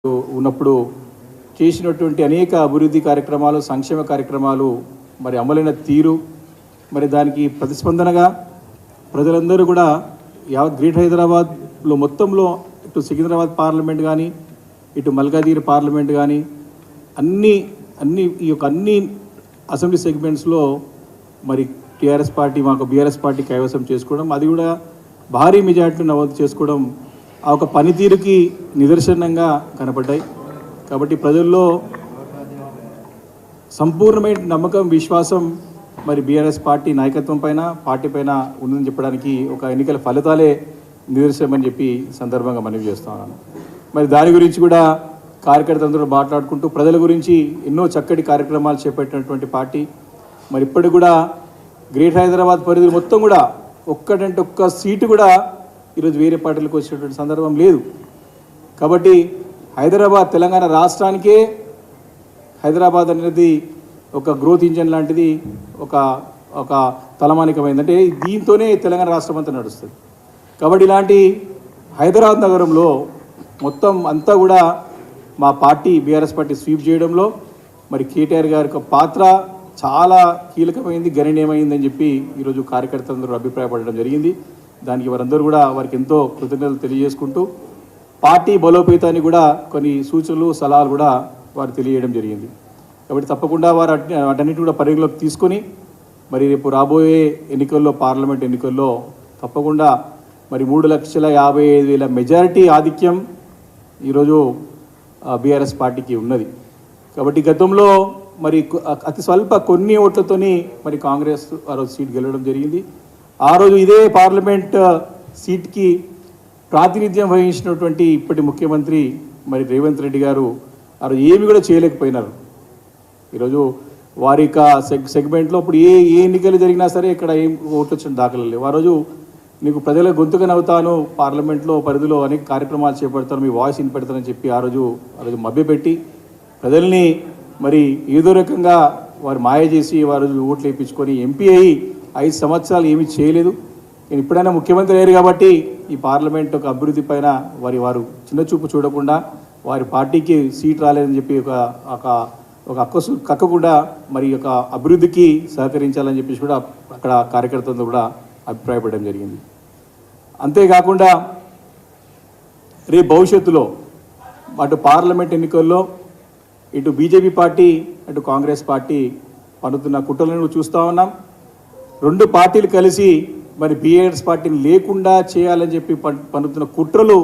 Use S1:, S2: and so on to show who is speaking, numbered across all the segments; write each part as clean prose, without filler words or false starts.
S1: ఉన్నప్పుడు చేసినటువంటి అనేక అభివృద్ధి కార్యక్రమాలు, సంక్షేమ కార్యక్రమాలు మరి అమలైన తీరు, మరి దానికి ప్రతిస్పందనగా ప్రజలందరూ కూడా యావత్ గ్రేటర్ హైదరాబాద్లో మొత్తంలో ఇటు సికింద్రాబాద్ పార్లమెంట్ కానీ, ఇటు మల్కాజిగిరి పార్లమెంట్ కానీ అన్ని అసెంబ్లీ సెగ్మెంట్స్లో మరి టీఆర్ఎస్ పార్టీ మాకు బీఆర్ఎస్ పార్టీ కైవసం చేసుకోవడం, అది కూడా భారీ మెజార్టీని నమోదు చేసుకోవడం ఆ ఒక పనితీరుకి నిదర్శనంగా కనపడ్డాయి. కాబట్టి ప్రజల్లో సంపూర్ణమైన నమ్మకం, విశ్వాసం మరి బీఆర్ఎస్ పార్టీ నాయకత్వం పైన, పార్టీ పైన ఉందని చెప్పడానికి ఒక ఎన్నికల ఫలితాలే నిదర్శనమని చెప్పి సందర్భంగా మనవి చేస్తా ఉన్నాను. మరి దాని గురించి కూడా కార్యకర్తలందరూ మాట్లాడుకుంటూ ప్రజల గురించి ఎన్నో చక్కటి కార్యక్రమాలు చేపట్టినటువంటి పార్టీ. మరి ఇప్పటికి కూడా గ్రేటర్ హైదరాబాద్ పరిధి మొత్తం కూడా ఒక్కటంటే ఒక్క సీటు కూడా ఈరోజు వేరే పార్టీలకు వచ్చినటువంటి సందర్భం లేదు. కాబట్టి హైదరాబాద్ తెలంగాణ రాష్ట్రానికే హైదరాబాద్ అనేది ఒక గ్రోత్ ఇంజన్ లాంటిది, ఒక తలమానికమైంది. అంటే దీంతోనే తెలంగాణ రాష్ట్రం అంతా నడుస్తుంది. కాబట్టి ఇలాంటి హైదరాబాద్ నగరంలో మొత్తం అంతా కూడా మా పార్టీ బీఆర్ఎస్ పార్టీ స్వీప్ చేయడంలో మరి కేటీఆర్ గారి యొక్క పాత్ర చాలా కీలకమైంది, గణనీయమైందని చెప్పి ఈరోజు కార్యకర్తలందరూ అభిప్రాయపడడం జరిగింది. దానికి వారందరూ కూడా వారికి ఎంతో కృతజ్ఞతలు తెలియజేసుకుంటూ పార్టీ బలోపేతాన్ని కూడా కొన్ని సూచనలు, సలహాలు కూడా వారు తెలియజేయడం జరిగింది. కాబట్టి తప్పకుండా వారు వాటన్నిటి కూడా పరిగణలోకి తీసుకొని మరి రేపు రాబోయే ఎన్నికల్లో, పార్లమెంట్ ఎన్నికల్లో తప్పకుండా మరి 3,55,000 మెజారిటీ ఆధిక్యం ఈరోజు బీఆర్ఎస్ పార్టీకి ఉన్నది. కాబట్టి గతంలో మరి అతి స్వల్ప కొన్ని ఓట్లతోని మరి కాంగ్రెస్ ఆ రోజు సీట్ గెలవడం జరిగింది. ఆ రోజు ఇదే పార్లమెంట్ సీట్కి ప్రాతినిధ్యం వహించినటువంటి ఇప్పటి ముఖ్యమంత్రి మరి రేవంత్ రెడ్డి గారు ఆ రోజు ఏమి కూడా చేయలేకపోయినారు. ఈరోజు వారి యొక్క సెగ్మెంట్లో ఇప్పుడు ఏ ఎన్నికలు జరిగినా సరే ఇక్కడ ఏం ఓట్లు వచ్చిన దాఖలు లేవు. ఆ రోజు నీకు ప్రజల గొంతుకనవుతాను, పార్లమెంట్లో పరిధిలో అనేక కార్యక్రమాలు చేపడతాను, మీ వాయిస్ వినపెడతానని చెప్పి ఆ రోజు మభ్యపెట్టి ప్రజల్ని మరి ఏదో రకంగా వారు మాయ చేసి వారు ఓట్లు వేయించుకొని ఎంపీ అయ్యి 5 సంవత్సరాలు ఏమీ చేయలేదు. నేను ఇప్పుడైనా ముఖ్యమంత్రి అయ్యారు కాబట్టి ఈ పార్లమెంట్ ఒక అభివృద్ధి పైన వారు చిన్న చూపు చూడకుండా వారి పార్టీకి సీట్ రాలేదని చెప్పి ఒక కక్కకుండా మరి యొక్క అభివృద్ధికి సహకరించాలని చెప్పేసి కూడా అక్కడ కార్యకర్తలతో కూడా అభిప్రాయపడడం జరిగింది. అంతేకాకుండా రేపు భవిష్యత్తులో అటు పార్లమెంట్ ఎన్నికల్లో ఇటు బీజేపీ పార్టీ, అటు కాంగ్రెస్ పార్టీ పన్నుతున్న కుట్రలను చూస్తూ ఉన్నాం. 2 పార్టీలు కలిసి మరి బీఆర్ఎస్ పార్టీని లేకుండా చేయాలని చెప్పి పన్నుతున్న కుట్రలు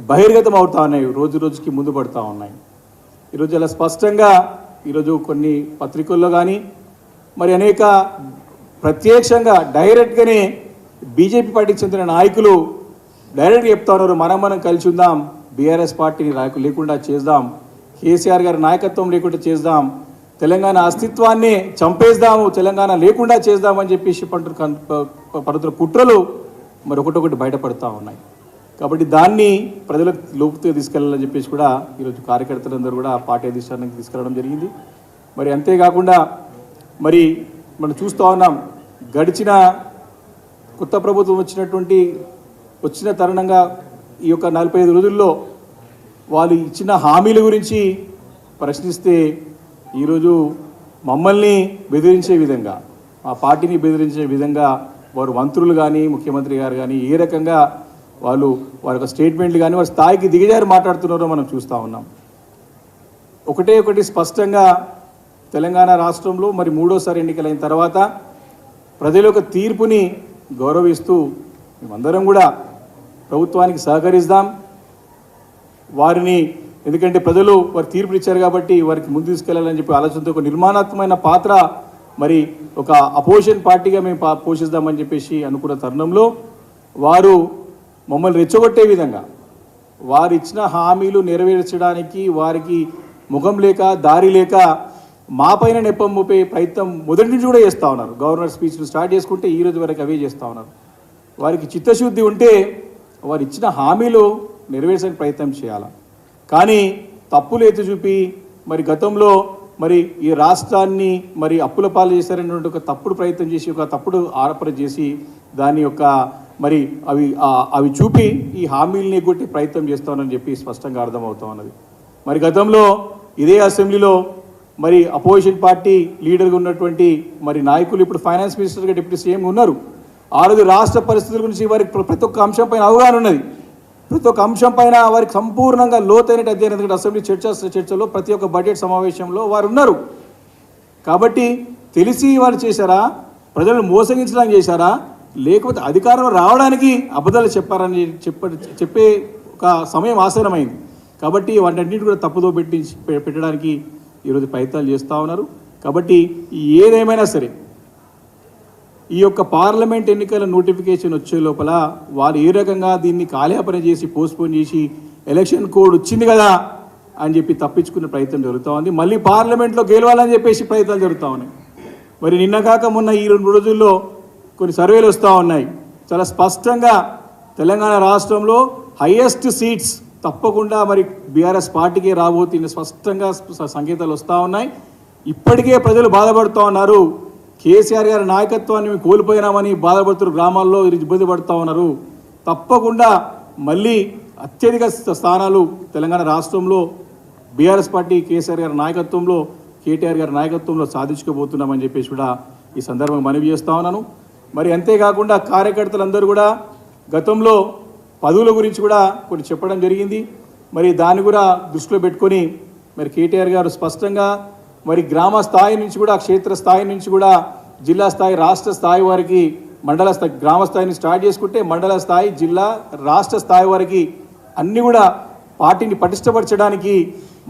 S1: బహిర్గతం అవుతా ఉన్నాయి, రోజు రోజుకి ముందు పడుతూ ఉన్నాయి. ఈరోజు అలా స్పష్టంగా ఈరోజు కొన్ని పత్రికల్లో కానీ మరి అనేక ప్రత్యక్షంగా డైరెక్ట్గానే బీజేపీ పార్టీకి చెందిన నాయకులు డైరెక్ట్గా చెప్తా ఉన్నారు, మనం కలిసి ఉందాం, బీఆర్ఎస్ పార్టీని లేకుండా చేద్దాం, కేసీఆర్ గారి నాయకత్వం లేకుండా చేద్దాం, తెలంగాణ అస్తిత్వాన్ని చంపేద్దాము, తెలంగాణ లేకుండా చేద్దామని చెప్పేసి పడుతున్న కుట్రలు మరి ఒకటొకటి బయటపడుతూ ఉన్నాయి. కాబట్టి దాన్ని ప్రజలకు లోపుతో తీసుకెళ్లాలని చెప్పేసి కూడా ఈరోజు కార్యకర్తలందరూ కూడా పార్టీ అధిష్టానానికి తీసుకెళ్లడం జరిగింది. మరి అంతేకాకుండా మరి మనం చూస్తూ ఉన్నాం, గడిచిన కొత్త ప్రభుత్వం వచ్చిన తరుణంగా ఈ యొక్క 45 రోజుల్లో వాళ్ళు ఇచ్చిన హామీల గురించి ప్రశ్నిస్తే ఈరోజు మమ్మల్ని బెదిరించే విధంగా, మా పార్టీని బెదిరించే విధంగా వారు మంత్రులు కానీ, ముఖ్యమంత్రి గారు కానీ ఏ రకంగా వారి యొక్క స్టేట్మెంట్లు కానీ వారి స్థాయికి దిగజారి మాట్లాడుతున్నారో మనం చూస్తూ ఉన్నాం. ఒకటి స్పష్టంగా తెలంగాణ రాష్ట్రంలో మరి 3వ ఎన్నికలైన తర్వాత ప్రజల యొక్క తీర్పుని గౌరవిస్తూ మేమందరం కూడా ప్రభుత్వానికి సహకరిస్తాం. వారిని ఎందుకంటే ప్రజలు వారి తీర్పులు ఇచ్చారు కాబట్టి వారికి ముందు తీసుకెళ్లాలని చెప్పి ఆలోచనతో ఒక నిర్మాణాత్మకమైన పాత్ర మరి ఒక అపోజిషన్ పార్టీగా మేము పోషిస్తామని చెప్పేసి అనుకున్న తరుణంలో వారు మమ్మల్ని రెచ్చగొట్టే విధంగా వారు ఇచ్చిన హామీలు నెరవేర్చడానికి వారికి ముఖం లేక, దారి లేక మా పైన నెప్పం మోపే ప్రయత్నం మొదటి నుంచి కూడా చేస్తూ ఉన్నారు. గవర్నర్ స్పీచ్లు స్టార్ట్ చేసుకుంటే ఈ రోజు వరకు అవే చేస్తూ ఉన్నారు. వారికి చిత్తశుద్ధి ఉంటే వారు ఇచ్చిన హామీలు నెరవేర్చడానికి ప్రయత్నం చేయాలి. కానీ తప్పులు ఎత్తి చూపి మరి గతంలో మరి ఈ రాష్ట్రాన్ని మరి అప్పుల పాలు చేశారనేటువంటి ఒక తప్పుడు ప్రయత్నం చేసి, ఒక తప్పుడు ఆరోపణ చేసి దాని యొక్క మరి అవి చూపి ఈ హామీలని ఎగ్గొట్టి ప్రయత్నం చేస్తామని చెప్పి స్పష్టంగా అర్థమవుతా ఉన్నది. మరి గతంలో ఇదే అసెంబ్లీలో మరి అపోజిషన్ పార్టీ లీడర్గా ఉన్నటువంటి మరి నాయకులు ఇప్పుడు ఫైనాన్స్ మినిస్టర్గా డిప్యూటీ సీఎం ఉన్నారు. ఆ రోజు రాష్ట్ర పరిస్థితుల గురించి వారికి ప్రతి ఒక్క అంశం పైన అవగాహన ఉన్నది. ప్రతి ఒక్క అంశం పైన వారికి సంపూర్ణంగా లోతైన అధ్యయనం అసెంబ్లీ చర్చలో ప్రతి ఒక్క బడ్జెట్ సమావేశంలో వారు ఉన్నారు. కాబట్టి తెలిసి వాళ్ళు చేశారా, ప్రజలను మోసగించడానికి చేశారా, లేకపోతే అధికారం రావడానికి అబద్ధాలు చెప్పారని చెప్పే ఒక సమయం ఆసన్నమైంది. కాబట్టి వాటన్నిటి కూడా తప్పుదో పెట్టడానికి ఈరోజు ప్రయత్నాలు చేస్తూ ఉన్నారు. కాబట్టి ఏదేమైనా సరే ఈ యొక్క పార్లమెంట్ ఎన్నికల నోటిఫికేషన్ వచ్చే లోపల వారు ఏ రకంగా దీన్ని కాలయాపన చేసి పోస్ట్పోన్ చేసి ఎలక్షన్ కోడ్ వచ్చింది కదా అని చెప్పి తప్పించుకునే ప్రయత్నం జరుగుతూ ఉంది. మళ్ళీ పార్లమెంట్లో గెలవాలని చెప్పేసి ప్రయత్నాలు జరుగుతూ ఉన్నాయి. మరి నిన్న కాక మొన్న ఈ 2 రోజుల్లో కొన్ని సర్వేలు వస్తూ ఉన్నాయి. చాలా స్పష్టంగా తెలంగాణ రాష్ట్రంలో హైయెస్ట్ సీట్స్ తప్పకుండా మరి బీఆర్ఎస్ పార్టీకే రాబోతున్న స్పష్టంగా సంకేతాలు వస్తూ ఉన్నాయి. ఇప్పటికే ప్రజలు బాధపడుతూ ఉన్నారు. కేసీఆర్ గారి నాయకత్వాన్ని మేము కోల్పోయినామని బాధపడుతున్న గ్రామాల్లో ఇబ్బంది పడుతూ ఉన్నారు. తప్పకుండా మళ్ళీ అత్యధిక స్థానాలు తెలంగాణ రాష్ట్రంలో బీఆర్ఎస్ పార్టీ కేసీఆర్ గారి నాయకత్వంలో కేటీఆర్ గారి నాయకత్వంలో సాధించుకోబోతున్నామని చెప్పేసి కూడా ఈ సందర్భంగా మనవి చేస్తూ ఉన్నాను. మరి అంతేకాకుండా కార్యకర్తలందరూ కూడా గతంలో పదవుల గురించి కూడా కొన్ని చెప్పడం జరిగింది. మరి దాన్ని కూడా దృష్టిలో పెట్టుకొని మరి కేటీఆర్ గారు స్పష్టంగా మరి గ్రామ స్థాయి నుంచి కూడా క్షేత్ర స్థాయి నుంచి కూడా జిల్లా స్థాయి రాష్ట్ర స్థాయి వారికి మండల స్థాయి గ్రామ స్థాయిని స్టార్ట్ చేసుకుంటే మండల స్థాయి జిల్లా రాష్ట్ర స్థాయి వారికి అన్నీ కూడా పార్టీని పటిష్టపరచడానికి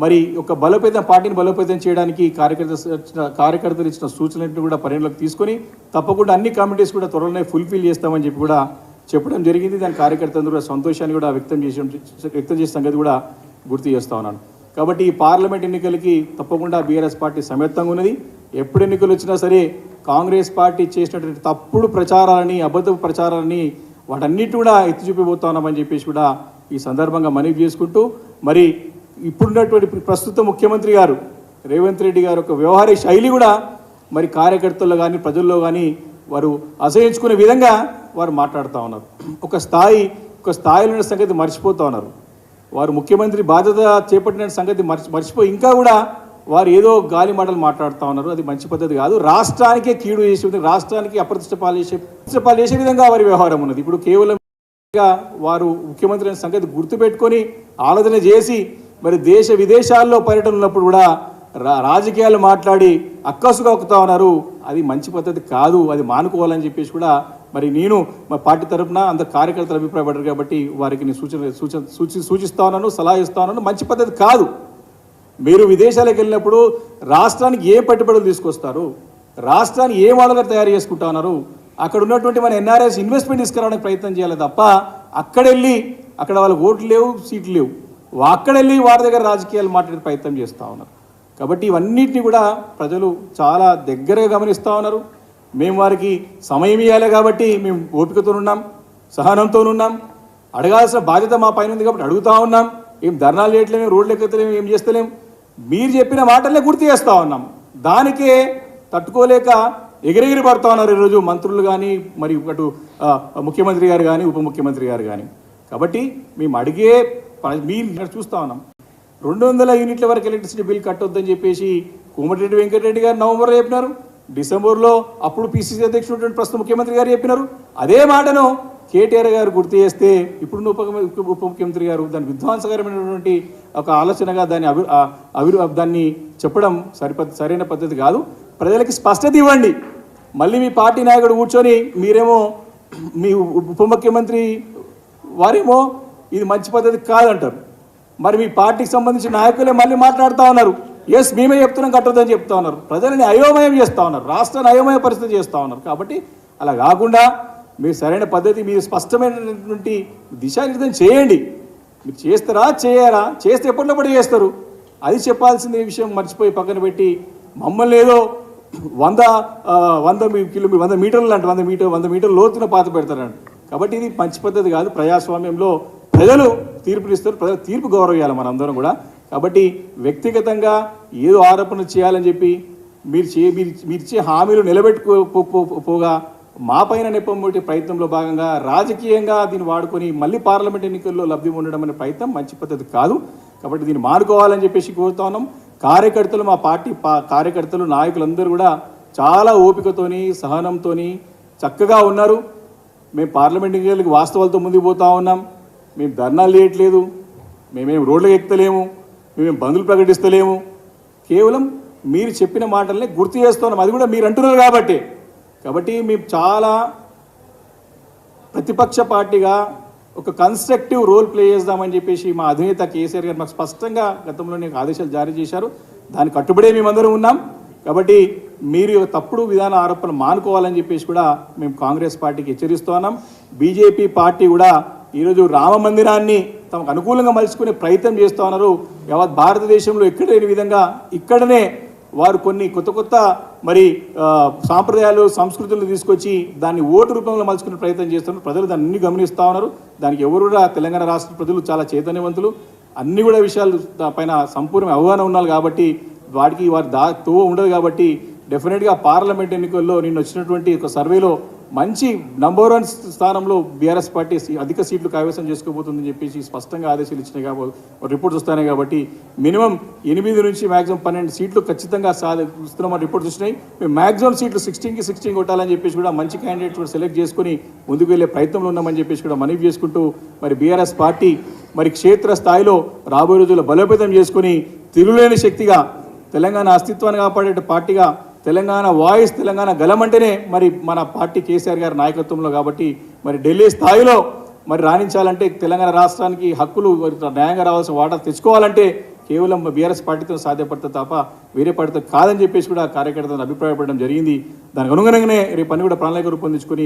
S1: మరి ఒక పార్టీని బలోపేతం చేయడానికి కార్యకర్తలు ఇచ్చిన సూచనలను కూడా పరిగణలోకి తీసుకొని తప్పకుండా అన్ని కమిటీస్ కూడా త్వరలోనే ఫుల్ఫిల్ చేస్తామని చెప్పి కూడా చెప్పడం జరిగింది. దాని కార్యకర్తలందరూ కూడా సంతోషాన్ని కూడా వ్యక్తం చేసే సంగతి కూడా గుర్తు చేస్తూ ఉన్నాను. కాబట్టి ఈ పార్లమెంట్ ఎన్నికలకి తప్పకుండా బీఆర్ఎస్ పార్టీ సమెత్తంగా ఉన్నది. ఎప్పుడు ఎన్నికలు వచ్చినా సరే కాంగ్రెస్ పార్టీ చేసినటువంటి తప్పుడు ప్రచారాలని అబద్ధపు ప్రచారాలని వాటన్నిటి కూడా ఎత్తి చూపిపోతా ఉన్నామని చెప్పేసి కూడా ఈ సందర్భంగా మనవి చేసుకుంటూ మరి ఇప్పుడున్నటువంటి ప్రస్తుత ముఖ్యమంత్రి గారు రేవంత్ రెడ్డి గారు ఒక వ్యవహార శైలి కూడా మరి కార్యకర్తల్లో కానీ ప్రజల్లో కానీ వారు అసహించుకునే విధంగా వారు మాట్లాడుతూ ఉన్నారు. ఒక స్థాయిలో ఉన్న సంగతి మర్చిపోతూ ఉన్నారు. వారు ముఖ్యమంత్రి బాధ్యత చేపట్టిన సంగతి మర్చిపోయి ఇంకా కూడా వారు ఏదో గాలి మాటలు మాట్లాడుతూ ఉన్నారు. అది మంచి పద్ధతి కాదు. రాష్ట్రానికే కీడు చేసే విధంగా రాష్ట్రానికి అప్రతిష్టపాలు చేసే విధంగా వారి వ్యవహారం ఉన్నది. ఇప్పుడు కేవలం వారు ముఖ్యమంత్రి అనే సంగతి గుర్తుపెట్టుకొని ఆలోచన చేసి మరి దేశ విదేశాల్లో పర్యటన ఉన్నప్పుడు కూడా రాజకీయాలు మాట్లాడి అక్కసుగా ఒక్కుతా ఉన్నారు. అది మంచి పద్ధతి కాదు. అది మానుకోవాలని చెప్పేసి కూడా మరి నేను మా పార్టీ తరఫున అందరు కార్యకర్తలు అభిప్రాయపడ్డారు కాబట్టి వారికి నేను సూచిస్తా ఉన్నాను, సలహా ఇస్తా ఉన్నాను. మంచి పద్ధతి కాదు. మీరు విదేశాలకు వెళ్ళినప్పుడు రాష్ట్రానికి ఏ పెట్టుబడులు తీసుకొస్తారు, రాష్ట్రాన్ని ఏ మోడల్గా తయారు చేసుకుంటా ఉన్నారు, అక్కడ ఉన్నటువంటి మన ఎన్ఆర్ఎస్ ఇన్వెస్ట్మెంట్ తీసుకురావడానికి ప్రయత్నం చేయాలి తప్ప అక్కడ వాళ్ళకి ఓట్లు లేవు, సీట్లు లేవు, అక్కడెళ్ళి వారి దగ్గర రాజకీయాలు మాట్లాడే ప్రయత్నం చేస్తూ ఉన్నారు. కాబట్టి ఇవన్నిటిని కూడా ప్రజలు చాలా దగ్గరగా గమనిస్తూ ఉన్నారు. మేము వారికి సమయం ఇవ్వాలి కాబట్టి మేము ఓపికతో ఉన్నాం, సహనంతో ఉన్నాం. అడగాల్సిన బాధ్యత మా పైన ఉంది కాబట్టి అడుగుతూ ఉన్నాం. ఏం ధర్నాలు చేయట్లేము, రోడ్లు ఎక్కలేము, ఏం చేస్తలేం. మీరు చెప్పిన మాటలనే గుర్తు చేస్తూ ఉన్నాం. దానికే తట్టుకోలేక ఎగిరెగిరి పడుతూ ఉన్నారు ఈరోజు మంత్రులు కానీ మరి అటు ముఖ్యమంత్రి గారు కానీ ఉప ముఖ్యమంత్రి గారు కానీ. కాబట్టి మేము అడిగే మీరు చూస్తూ ఉన్నాం. 200 యూనిట్ల వరకు ఎలక్ట్రిసిటీ బిల్ కట్టొద్దని చెప్పేసి కోమటిరెడ్డి వెంకటరెడ్డి గారు నవంబర్లో చెప్పినారు. డిసెంబర్లో అప్పుడు పిసిసి అధ్యక్షుడు ప్రస్తుత ముఖ్యమంత్రి గారు చెప్పినారు. అదే మాటను కేటీఆర్ గారు గుర్తు చేస్తే ఇప్పుడున్న ఉప ముఖ్యమంత్రి గారు దాని విధ్వంసకరమైనటువంటి ఒక ఆలోచనగా దాన్ని చెప్పడం సరైన పద్ధతి కాదు. ప్రజలకి స్పష్టత ఇవ్వండి. మళ్ళీ మీ పార్టీ నాయకుడు కూర్చొని మీరేమో మీ ఉప ముఖ్యమంత్రి వారేమో ఇది మంచి పద్ధతి కాదంటారు. మరి మీ పార్టీకి సంబంధించిన నాయకులే మళ్ళీ మాట్లాడుతూ ఉన్నారు. మేమే చెప్తున్నాం కట్టొద్దని చెప్తా ఉన్నారు. ప్రజలని అయోమయం చేస్తూ ఉన్నారు, రాష్ట్రాన్ని అయోమయ పరిస్థితి చేస్తూ ఉన్నారు. కాబట్టి అలా కాకుండా మీరు సరైన పద్ధతి, మీరు స్పష్టమైనటువంటి దిశానిర్దేశం చేయండి. మీరు చేస్తారా చేయరా, చేస్తే ఎప్పటికప్పుడు చేస్తారు అది చెప్పాల్సిన విషయం మర్చిపోయి పక్కన పెట్టి మమ్మల్ని ఏదో 100 మీటర్లు లాంటి 100 మీటర్ల లోతున పాత పెడతారండి. కాబట్టి ఇది మంచి పద్ధతి కాదు. ప్రజాస్వామ్యంలో ప్రజలు తీర్పునిస్తారు, ప్రజలు తీర్పు గౌరవించాలి మనందరం కూడా. కాబట్టి వ్యక్తిగతంగా ఏదో ఆరోపణలు చేయాలని చెప్పి మీరు ఇచ్చే హామీలు నిలబెట్టుకోపోగా మా పైన నెప్పమొట్టే ప్రయత్నంలో భాగంగా రాజకీయంగా దీన్ని వాడుకొని మళ్ళీ పార్లమెంట్ ఎన్నికల్లో లబ్ధి ఉండడం అనే ప్రయత్నం మంచి పద్ధతి కాదు. కాబట్టి దీన్ని మానుకోవాలని చెప్పేసి కోరుతా ఉన్నాం. కార్యకర్తలు, మా పార్టీ కార్యకర్తలు, నాయకులందరూ కూడా చాలా ఓపికతోని, సహనంతోని చక్కగా ఉన్నారు. మేము పార్లమెంట్ ఎన్నికలకు వాస్తవాలతో ముందుకు పోతా ఉన్నాం. మేము ధర్నాలు చేయట్లేదు, మేమేం రోడ్లకు ఎక్కుతలేము, మేమేం బంధులు ప్రకటిస్తలేము. కేవలం మీరు చెప్పిన మాటలనే గుర్తు చేస్తున్నాం. అది కూడా మీరు అంటున్నారు కాబట్టి మేము చాలా ప్రతిపక్ష పార్టీగా ఒక కన్స్ట్రక్టివ్ రోల్ ప్లే చేద్దామని చెప్పేసి మా అధినేత కేసీఆర్ గారు మాకు స్పష్టంగా గతంలోనే ఆదేశాలు జారీ చేశారు. దానికి కట్టుబడే మేమందరం ఉన్నాం. కాబట్టి మీరు తప్పుడు విధాన ఆరోపణలు మానుకోవాలని చెప్పేసి కూడా మేము కాంగ్రెస్ పార్టీకి హెచ్చరిస్తూ ఉన్నాం. బీజేపీ పార్టీ కూడా ఈరోజు రామ మందిరాన్ని తమకు అనుకూలంగా మలుచుకునే ప్రయత్నం చేస్తూ ఉన్నారు. యావత్ భారతదేశంలో ఎక్కడ లేని విధంగా ఇక్కడనే వారు కొన్ని కొత్త మరి సాంప్రదాయాలు, సంస్కృతులను తీసుకొచ్చి దాన్ని ఓటు రూపంలో మలుచుకునే ప్రయత్నం చేస్తున్నారు. ప్రజలు దాన్ని గమనిస్తూ ఉన్నారు. దానికి ఎవరు కూడా తెలంగాణ రాష్ట్ర ప్రజలు చాలా చైతన్యవంతులు, అన్ని కూడా విషయాలు పైన సంపూర్ణ అవగాహన ఉన్నారు. కాబట్టి వాటికి వారి తోవ ఉండదు. కాబట్టి డెఫినెట్గా పార్లమెంట్ ఎన్నికల్లో నిన్న వచ్చినటువంటి ఒక సర్వేలో మంచి నంబర్ 1 స్థానంలో బీఆర్ఎస్ పార్టీ అధిక సీట్లు కైవసం చేసుకోబోతుందని చెప్పేసి స్పష్టంగా ఆదేశాలు ఇచ్చినాయి. కాబట్టి రిపోర్ట్స్ వస్తాయి. కాబట్టి మినిమం 8 నుంచి మ్యాక్సిమం 12 సీట్లు ఖచ్చితంగా ఇస్తున్నామని రిపోర్ట్స్ వచ్చినాయి. మేము మ్యాక్సిమం సీట్లు 16కి 16 కొట్టాలని చెప్పేసి కూడా మంచి క్యాండిడేట్స్ కూడా సెలెక్ట్ చేసుకుని ముందుకు వెళ్ళే ప్రయత్నంలో ఉన్నామని చెప్పేసి కూడా మనవి చేసుకుంటూ మరి బీఆర్ఎస్ పార్టీ మరి క్షేత్ర స్థాయిలో రాబోయే రోజుల్లో బలోపేతం చేసుకుని తిరుగులేని శక్తిగా తెలంగాణ అస్తిత్వాన్ని కాపాడే పార్టీగా తెలంగాణ వాయిస్, తెలంగాణ గలం అంటేనే మరి మన పార్టీ కేసీఆర్ గారి నాయకత్వంలో. కాబట్టి మరి ఢిల్లీ స్థాయిలో మరి రాణించాలంటే, తెలంగాణ రాష్ట్రానికి హక్కులు న్యాయంగా రావాల్సిన వాటా తెచ్చుకోవాలంటే కేవలం బీఆర్ఎస్ పార్టీతో సాధ్యపడుతుంది తప్ప వేరే పార్టీతో కాదని చెప్పేసి కూడా కార్యకర్తలను అభిప్రాయపడడం జరిగింది. దానికి అనుగుణంగానే రేపు పని కూడా ప్రణాళిక రూపొందించుకొని